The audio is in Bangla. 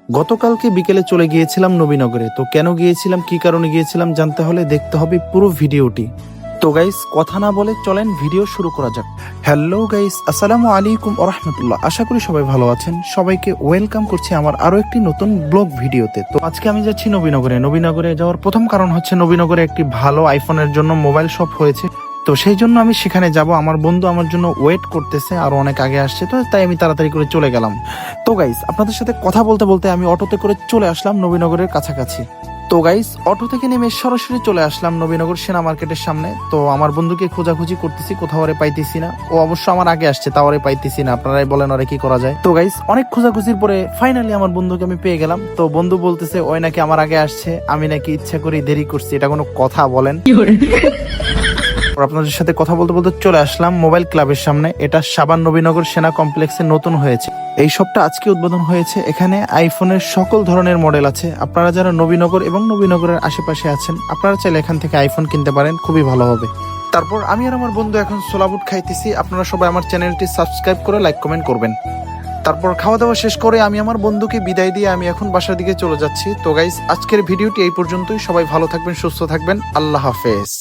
গতকালকে বিকেলে চলে গিয়েছিলাম নবীনগরে। তো কেন গিয়েছিলাম, কি কারণে গিয়েছিলাম জানতে হলে দেখতে হবে পুরো ভিডিওটি। তো গাইস, কথা না বলে চলেন ভিডিও শুরু করা যাক। হ্যালো গাইস, আসসালামু আলাইকুম ওয়া রাহমাতুল্লাহ। আশা করি সবাই ভালো আছেন। সবাইকে ওয়েলকাম করছি আমার আরো একটি নতুন ব্লগ ভিডিওতে। তো আজকে আমি যাচ্ছি নবীনগরে। নবীনগরে যাওয়ার প্রথম কারণ হচ্ছে নবীনগরে একটি ভালো আইফোনের জন্য মোবাইল শপ হয়েছে। তো সেই জন্য আমি সেখানে যাব। আমার বন্ধু আমার জন্য ওয়েট করতেছে, আরো অনেক আগে আসছে, তো তাই আমি তাড়াতাড়ি করে চলে গেলাম। তো গাইস, আপনাদের সাথে কথা বলতে বলতে আমি অটোতে করে চলে আসলাম নবীনগরের কাছাকাছি। তো গাইস, অটো থেকে নেমে সরাসরি চলে আসলাম নবীনগর সেনা মার্কেটের সামনে। তো আমার বন্ধুকে খোঁজাখুঁজি করতেছি, কোথাও ওরে পাইতেছি না। ও অবশ্য আমার আগে আসছে, তাও ওরে পাইতেছি না। আপনারাই বলেন ওরে কি করা যায়। তো গাইস, অনেক খোঁজাখুঁজির পরে ফাইনালি আমার বন্ধুকে আমি পেয়ে গেলাম। তো বন্ধু বলতেছে ওই নাকি আমার আগে আসছে, আমি নাকি ইচ্ছা করে দেরি করছি। এটা কোনো কথা বলেন? আপনাদের সাথে কথা বলতে বলতে চলে আসলাম মোবাইল ক্লাবের সামনে। এটা সাবান নবীনগর সেনা কমপ্লেক্সে নতুন হয়েছে। এই শপটা আজকে উদ্বোধন হয়েছে। এখানে আইফোনের সকল ধরনের মডেল আছে। আপনারা যারা নবীনগর এবং নবীনগরের আশেপাশে আছেন, আপনারা চাইলে এখান থেকে আইফোন কিনতে পারেন, খুবই ভালো হবে। তারপর আমি আর আমার বন্ধু এখন সোলাবুট খাইতেছি। আপনারা সবাই আমার চ্যানেলটি সাবস্ক্রাইব করে লাইক কমেন্ট করবেন। তারপর খাওয়া দাওয়া শেষ করে আমি আমার বন্ধুকে বিদায় দিয়ে আমি এখন বাসার দিকে চলে যাচ্ছি। তো গাইস, আজকের ভিডিওটি এই পর্যন্তই। সবাই ভালো থাকবেন, সুস্থ থাকবেন। আল্লাহ হাফেজ।